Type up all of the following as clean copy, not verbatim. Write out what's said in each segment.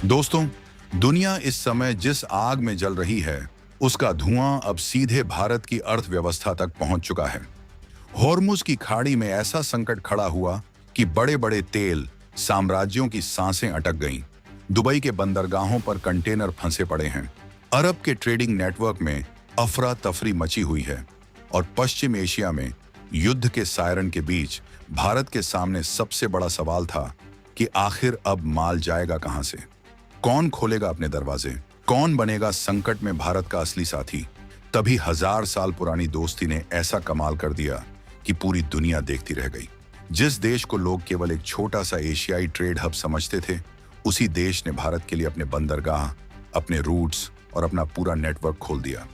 दोस्तों, दुनिया इस समय जिस आग में जल रही है, उसका धुआं अब सीधे भारत की अर्थव्यवस्था तक पहुंच चुका है। होर्मुज की खाड़ी में ऐसा संकट खड़ा हुआ कि बड़े-बड़े तेल साम्राज्यों की सांसें अटक गईं। दुबई के बंदरगाहों पर कंटेनर फंसे पड़े हैं। अरब के ट्रेडिंग नेटवर्क में अफरा तफरी मची हुई है और पश्चिम एशिया में युद्ध के सायरन के बीच भारत के सामने सबसे बड़ा सवाल था कि आखिर अब माल जाएगा कहां से? कौन खोलेगा अपने दरवाजे? कौन बनेगा संकट में भारत का असली साथी? तभी 1000 साल पुरानी दोस्ती ने ऐसा कमाल कर दिया कि पूरी दुनिया देखती रह गई। जिस देश को लोग केवल एक छोटा सा एशियाई ट्रेड हब समझते थे, उसी देश ने भारत के लिए अपने बंदरगाह, अपने रूट्स और अपना पूरा नेटवर्क खोल दिया।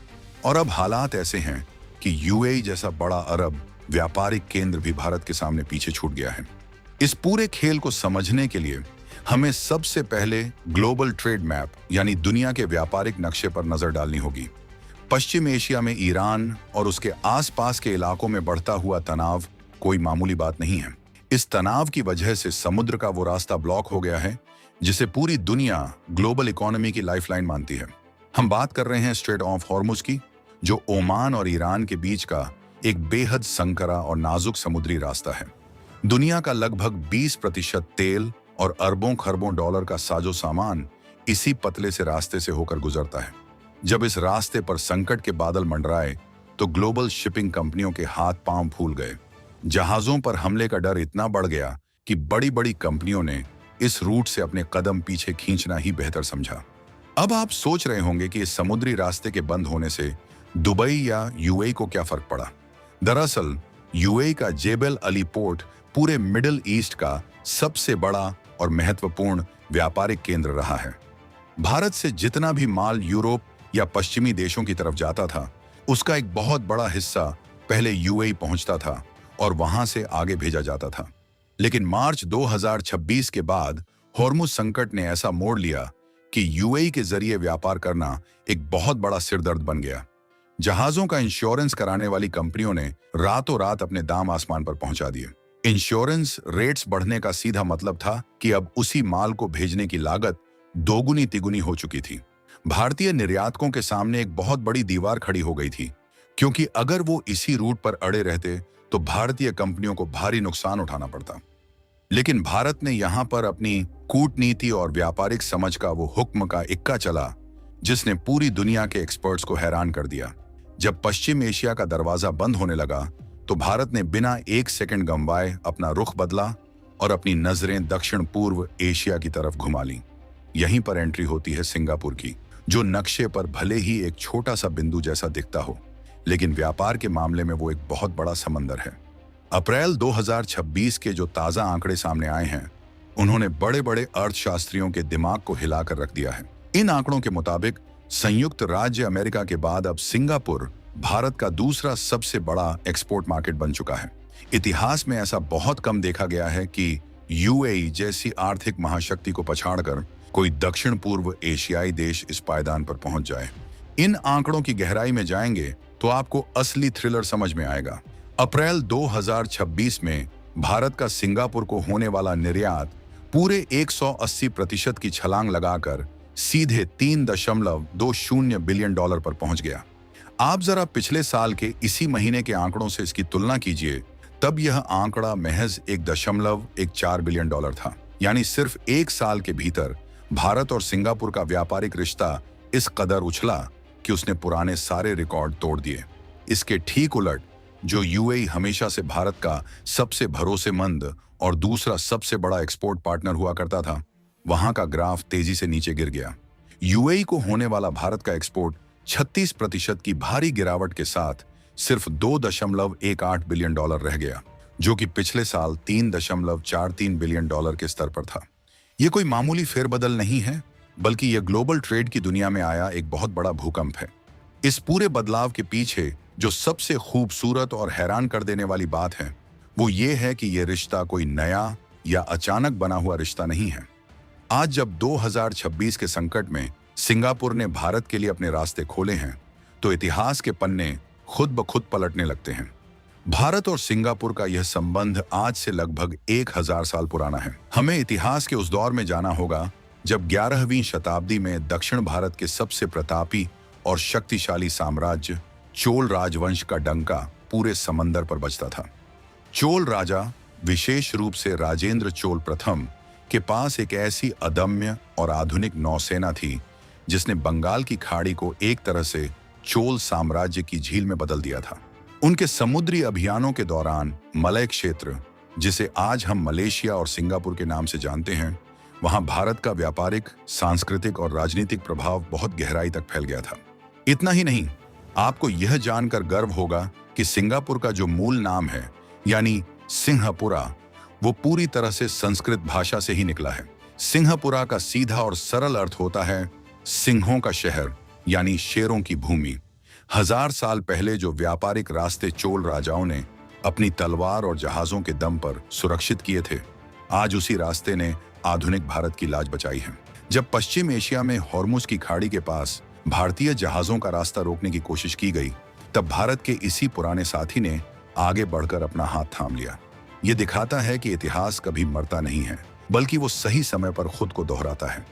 और अब हालात ऐसे हैं कि यूएई जैसा बड़ा अरब व्यापारिक केंद्र भी भारत के सामने पीछे छूट गया है। इस पूरे खेल को समझने के लिए हमें सबसे पहले ग्लोबल ट्रेड मैप यानी दुनिया के व्यापारिक नक्शे पर नजर डालनी होगी। पश्चिम एशिया में ईरान और उसके आसपास के इलाकों में बढ़ता हुआ तनाव कोई मामूली बात नहीं है। इस तनाव की वजह से समुद्र का वो रास्ता ब्लॉक हो गया है जिसे पूरी दुनिया ग्लोबल इकोनॉमी की लाइफलाइन मानती है। हम बात कर रहे हैं स्ट्रेट ऑफ हॉर्मुज की, जो ओमान और ईरान के बीच का एक बेहद संकरा और नाजुक समुद्री रास्ता है। दुनिया का लगभग 20% तेल और अरबों खरबों डॉलर का साजो सामान इसी पतले से रास्ते से होकर गुजरता है। जब इस रास्ते पर संकट के बादल मंडराए तो ग्लोबल शिपिंग कंपनियों के हाथ पांव फूल गए। जहाजों पर हमले का डर इतना बढ़ गया कि बड़ी बड़ी कंपनियों ने इस रूट से अपने कदम पीछे खींचना ही बेहतर समझा। अब आप सोच रहे होंगे कि इस समुद्री रास्ते के बंद होने से दुबई या यूएई को क्या फर्क पड़ा। दरअसल यूएई का जेबल अली पोर्ट पूरे मिडिल ईस्ट का सबसे बड़ा और महत्वपूर्ण व्यापारिक केंद्र रहा है। भारत से जितना भी माल यूरोप या पश्चिमी देशों की तरफ जाता था, उसका एक बहुत बड़ा हिस्सा पहले यूएई पहुंचता था और वहां से आगे भेजा जाता था। लेकिन मार्च 2026 के बाद हॉर्मुज संकट ने ऐसा मोड़ लिया कि यूएई के जरिए व्यापार करना एक बहुत बड़ा सिरदर्द बन गया। जहाजों का इंश्योरेंस कराने वाली कंपनियों ने रातों रात अपने दाम आसमान पर पहुंचा दिए। इंश्योरेंस रेट्स बढ़ने का सीधा मतलब था कि अब उसी माल को भेजने की लागत दोगुनी तिगुनी हो चुकी थी। भारतीय निर्यातकों के सामने एक बहुत बड़ी दीवार खड़ी हो गई थी, क्योंकि अगर वो इसी रूट पर अड़े रहते तो भारतीय कंपनियों को भारी नुकसान उठाना पड़ता। लेकिन भारत ने यहां पर अपनी कूटनीति और व्यापारिक समझ का वो हुक्म का इक्का चला जिसने पूरी दुनिया के एक्सपर्ट्स को हैरान कर दिया। जब पश्चिम एशिया का दरवाजा बंद होने लगा तो भारत ने बिना एक सेकंड गंवाए अपना रुख बदला और अपनी नजरें दक्षिण पूर्व एशिया की तरफ घुमा लीं। यहीं पर एंट्री होती है सिंगापुर की, जो नक्शे पर भले ही एक छोटा सा बिंदु जैसा दिखता हो, लेकिन व्यापार के मामले में वो एक बहुत बड़ा समंदर है। अप्रैल 2026 के जो ताजा आंकड़े सामने आए हैं, उन्होंने बड़े बड़े अर्थशास्त्रियों के दिमाग को हिलाकर रख दिया है। इन आंकड़ों के मुताबिक संयुक्त राज्य अमेरिका के बाद अब सिंगापुर भारत का दूसरा सबसे बड़ा एक्सपोर्ट मार्केट बन चुका है। इतिहास में ऐसा बहुत कम देखा गया है कि यूएई जैसी आर्थिक महाशक्ति को पछाड़कर कोई दक्षिण पूर्व एशियाई देश इस पायदान पर पहुंच जाए। इन आंकड़ों की गहराई में जाएंगे तो आपको असली थ्रिलर समझ में आएगा। अप्रैल 2026 में भारत का सिंगापुर को होने वाला निर्यात पूरे 180% की छलांग लगाकर सीधे $3.20 बिलियन पर पहुंच गया। आप जरा पिछले साल के इसी महीने के आंकड़ों से इसकी तुलना कीजिए, तब यह आंकड़ा महज $1.14 बिलियन था। यानी सिर्फ एक साल के भीतर भारत और सिंगापुर का व्यापारिक रिश्ता इस कदर उछला कि उसने पुराने सारे रिकॉर्ड तोड़ दिए। इसके ठीक उलट, जो यूएई हमेशा से भारत का सबसे भरोसेमंद और दूसरा सबसे बड़ा एक्सपोर्ट पार्टनर हुआ करता था, वहां का ग्राफ तेजी से नीचे गिर गया। यूएई को होने वाला भारत का एक्सपोर्ट 36% की भारी गिरावट के साथ सिर्फ $2.18 बिलियन रह गया, जो कि पिछले साल $3.43 बिलियन के स्तर पर था। यह कोई मामूली फेरबदल नहीं है, बल्कि यह ग्लोबल ट्रेड की दुनिया में आया एक बहुत बड़ा भूकंप है। इस पूरे बदलाव के पीछे जो सबसे खूबसूरत और हैरान कर देने वाली बात है, वो ये है कि यह रिश्ता कोई नया या अचानक बना हुआ रिश्ता नहीं है। आज जब 2026 के संकट में सिंगापुर ने भारत के लिए अपने रास्ते खोले हैं, तो इतिहास के पन्ने खुद ब खुद पलटने लगते हैं। भारत और सिंगापुर का यह संबंध आज से लगभग 1000 साल पुराना है। हमें इतिहास के उस दौर में जाना होगा जब 11वीं शताब्दी में दक्षिण भारत के सबसे प्रतापी और शक्तिशाली साम्राज्य चोल राजवंश का डंका पूरे समंदर पर बजता था। चोल राजा, विशेष रूप से राजेंद्र चोल प्रथम, के पास एक ऐसी अदम्य और आधुनिक नौसेना थी जिसने बंगाल की खाड़ी को एक तरह से चोल साम्राज्य की झील में बदल दिया था। उनके समुद्री अभियानों के दौरान मलय क्षेत्र, जिसे आज हम मलेशिया और सिंगापुर के नाम से जानते हैं, वहां भारत का व्यापारिक, सांस्कृतिक और राजनीतिक प्रभाव बहुत गहराई तक फैल गया था। इतना ही नहीं, आपको यह जानकर गर्व होगा कि सिंगापुर का जो मूल नाम है, यानी सिंहपुरा, वो पूरी तरह से संस्कृत भाषा से ही निकला है। सिंहपुरा का सीधा और सरल अर्थ होता है सिंहों का शहर, यानी शेरों की भूमि। 1000 साल पहले जो व्यापारिक रास्ते चोल राजाओं ने अपनी तलवार और जहाजों के दम पर सुरक्षित किए थे, आज उसी रास्ते ने आधुनिक भारत की लाज बचाई है। जब पश्चिम एशिया में हॉर्मुज की खाड़ी के पास भारतीय जहाजों का रास्ता रोकने की कोशिश की गई, तब भारत के इसी पुराने साथी ने आगे बढ़कर अपना हाथ थाम लिया। ये दिखाता है कि इतिहास कभी मरता नहीं है, बल्कि वो सही समय पर खुद को दोहराता है।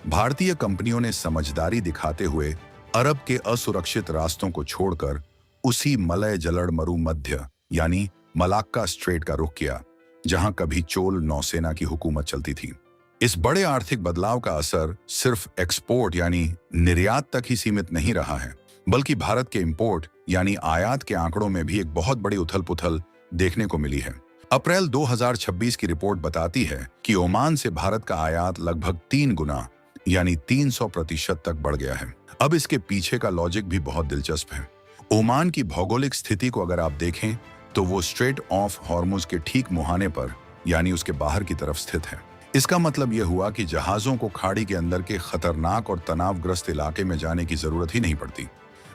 भारतीय कंपनियों ने समझदारी दिखाते हुए अरब के असुरक्षित रास्तों को छोड़कर उसी मलय जलड़ मरु मध्य, यानी मलाक्का स्ट्रेट का रुख किया, जहां कभी चोल नौसेना की हुकूमत चलती थी। इस बड़े आर्थिक बदलाव का असर सिर्फ एक्सपोर्ट यानी निर्यात तक ही सीमित नहीं रहा है, बल्कि भारत के इंपोर्ट यानी आयात के आंकड़ों में भी एक बहुत बड़ी उथल-पुथल देखने को मिली है। अप्रैल 2026 की रिपोर्ट बताती है कि ओमान से भारत का आयात लगभग 3 गुना यानी 300% तक बढ़ गया है। अब इसके पीछे का लॉजिक भी बहुत दिलचस्प है। ओमान की भौगोलिक स्थिति को अगर आप देखें तो वो स्ट्रेट ऑफ हॉर्मुज के ठीक मुहाने पर, यानी उसके बाहर की तरफ स्थित है। इसका मतलब यह हुआ कि जहाजों को खाड़ी के अंदर के खतरनाक और तनावग्रस्त इलाके में जाने की जरूरत ही नहीं पड़ती।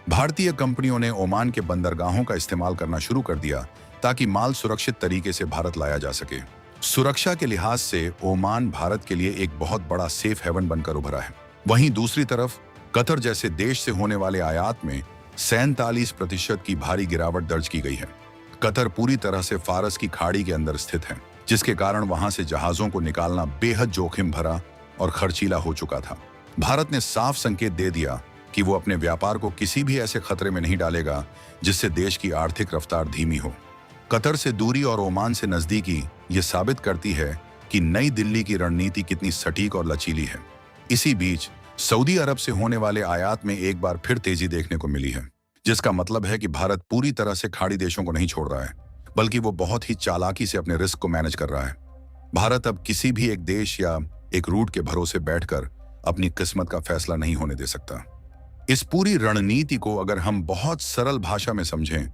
भारतीय कंपनियों ने ओमान के बंदरगाहों का इस्तेमाल करना शुरू कर दिया ताकि माल सुरक्षित तरीके से भारत लाया जा सके। सुरक्षा के लिहाज से ओमान भारत के लिए एक बहुत बड़ा सेफ हेवन बनकर उभरा है। वहीं दूसरी तरफ कतर जैसे देश से होने वाले आयात में 47% की भारी गिरावट दर्ज की गई है। कतर पूरी तरह से फारस की खाड़ी के अंदर स्थित है, जिसके कारण वहां से जहाजों को निकालना बेहद जोखिम भरा और खर्चीला हो चुका था। भारत ने साफ संकेत दे दिया कि वो अपने व्यापार को किसी भी ऐसे खतरे में नहीं डालेगा जिससे देश की आर्थिक रफ्तार धीमी हो। कतर से दूरी और ओमान से नजदीकी ये साबित करती है कि नई दिल्ली की रणनीति कितनी सटीक और लचीली है। इसी बीच सऊदी अरब से होने वाले आयात में एक बार फिर तेजी देखने को मिली है, जिसका मतलब है कि भारत पूरी तरह से खाड़ी देशों को नहीं छोड़ रहा है, बल्कि वो बहुत ही चालाकी से अपने रिस्क को मैनेज कर रहा है। भारत अब किसी भी एक देश या एक रूट के भरोसे बैठकर अपनी किस्मत का फैसला नहीं होने दे सकता। इस पूरी रणनीति को अगर हम बहुत सरल भाषा में समझें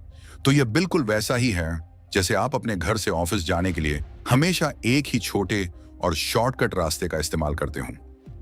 तो यह बिल्कुल वैसा ही है जैसे आप अपने घर से ऑफिस जाने के लिए हमेशा एक ही छोटे और शॉर्टकट रास्ते का इस्तेमाल करते हों,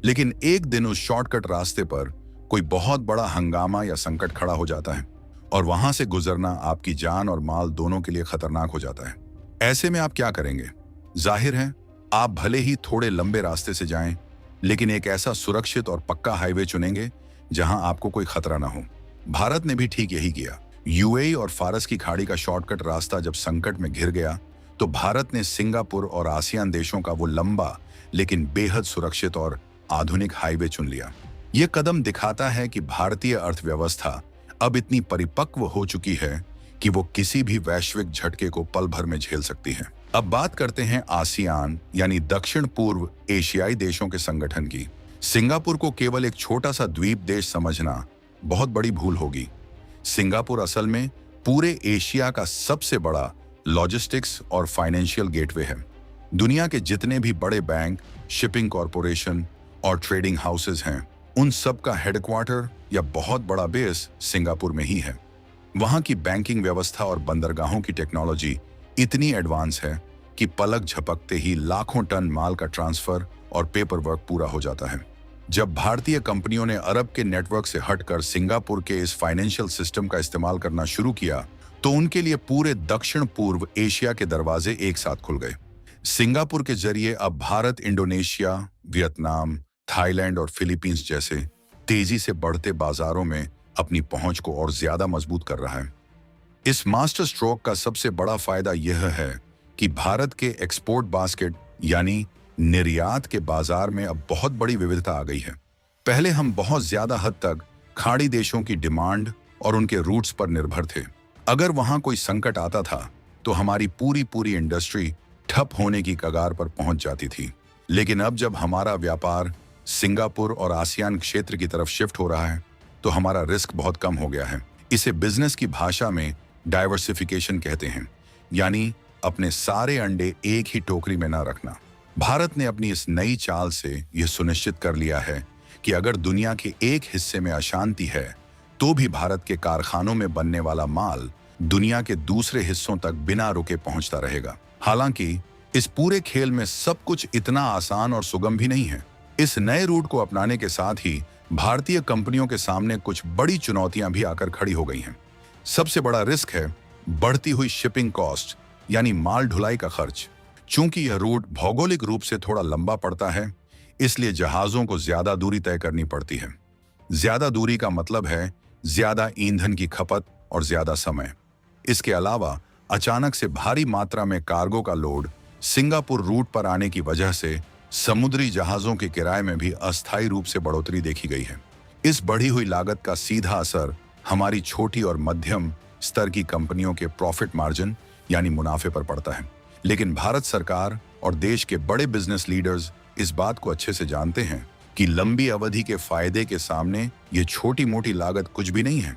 लेकिन एक दिन उस शॉर्टकट रास्ते पर कोई बहुत बड़ा हंगामा या संकट खड़ा हो जाता है और वहां से गुजरना आपकी जान और माल दोनों के लिए खतरनाक हो जाता है। ऐसे में आप क्या करेंगे? जाहिर है, आप भले ही थोड़े लंबे रास्ते से जाएं, लेकिन एक ऐसा सुरक्षित और पक्का हाईवे चुनेंगे जहां आपको कोई खतरा ना हो। भारत ने भी ठीक यही किया। यूएई और फारस की खाड़ी का शॉर्टकट रास्ता जब संकट में घिर गया, तो भारत ने सिंगापुर और आसियान देशों का वो लंबा लेकिन बेहद सुरक्षित और आधुनिक हाईवे चुन लिया। ये कदम दिखाता है कि भारतीय अर्थव्यवस्था अब इतनी परिपक्व हो चुकी है कि वो किसी भी वैश्विक झटके को पल भर में झेल सकती है। अब बात करते हैं आसियान यानी दक्षिण पूर्व एशियाई देशों के संगठन की। सिंगापुर को केवल एक छोटा सा द्वीप देश समझना बहुत बड़ी भूल होगी। सिंगापुर असल में पूरे एशिया का सबसे बड़ा लॉजिस्टिक्स और फाइनेंशियल गेटवे है। दुनिया के जितने भी बड़े बैंक, शिपिंग कॉरपोरेशन और ट्रेडिंग हाउसेज हैं, उन सब का हेडक्वार्टर या बहुत बड़ा बेस सिंगापुर में ही है। वहां की बैंकिंग व्यवस्था और बंदरगाहों की टेक्नोलॉजी इतनी एडवांस है कि पलक झपकते ही लाखों टन माल का ट्रांसफर और पेपर वर्क पूरा हो जाता है। जब भारतीय कंपनियों ने अरब के नेटवर्क से हटकर सिंगापुर के इस फाइनेंशियल सिस्टम का इस्तेमाल करना शुरू किया, तो उनके लिए पूरे दक्षिण पूर्व एशिया के दरवाजे एक साथ खुल गए। सिंगापुर के जरिए अब भारत इंडोनेशिया, वियतनाम, थाईलैंड और फिलीपींस जैसे तेजी से बढ़ते बाजारों में अपनी पहुंच को और ज्यादा मजबूत कर रहा है। इस मास्टर स्ट्रोक का सबसे बड़ा फायदा यह है कि भारत के एक्सपोर्ट बास्केट यानी निर्यात के बाजार में अब बहुत बड़ी विविधता आ गई है। पहले हम बहुत ज्यादा हद तक खाड़ी देशों की डिमांड और उनके रूट्स पर निर्भर थे। अगर वहां कोई संकट आता था तो हमारी पूरी पूरी इंडस्ट्री ठप होने की कगार पर पहुंच जाती थी। लेकिन अब जब हमारा व्यापार सिंगापुर और आसियान क्षेत्र की तरफ शिफ्ट हो रहा है तो हमारा रिस्क बहुत कम हो गया है। इसे बिजनेस की भाषा में डाइवर्सिफिकेशन कहते हैं, यानी अपने सारे अंडे एक ही टोकरी में ना रखना। भारत ने अपनी इस नई चाल से यह सुनिश्चित कर लिया है कि अगर दुनिया के एक हिस्से में अशांति है तो भी भारत के कारखानों में बनने वाला माल दुनिया के दूसरे हिस्सों तक बिना रुके पहुंचता रहेगा। हालांकि इस पूरे खेल में सब कुछ इतना आसान और सुगम भी नहीं है। इस नए रूट को अपनाने के साथ ही भारतीय कंपनियों के सामने कुछ बड़ी चुनौतियां भी आकर खड़ी हो गई हैं। सबसे बड़ा रिस्क है बढ़ती हुई शिपिंग कॉस्ट, यानी माल ढुलाई का खर्च। चूंकि यह रूट भौगोलिक रूप से थोड़ा लंबा पड़ता है, इसलिए जहाजों को ज्यादा दूरी तय करनी पड़ती है। ज्यादा दूरी का मतलब है ज्यादा ईंधन की खपत और ज्यादा समय। इसके अलावा अचानक से भारी मात्रा में कार्गो का लोड सिंगापुर रूट पर आने की वजह से समुद्री जहाजों के किराए में भी अस्थायी रूप से बढ़ोतरी देखी गई है। इस बढ़ी हुई लागत का सीधा असर हमारी छोटी और मध्यम स्तर की कंपनियों के प्रॉफिट मार्जिन यानी मुनाफे पर पड़ता है। लेकिन भारत सरकार और देश के बड़े बिजनेस लीडर्स इस बात को अच्छे से जानते हैं कि लंबी अवधि के फायदे के सामने ये छोटी मोटी लागत कुछ भी नहीं है।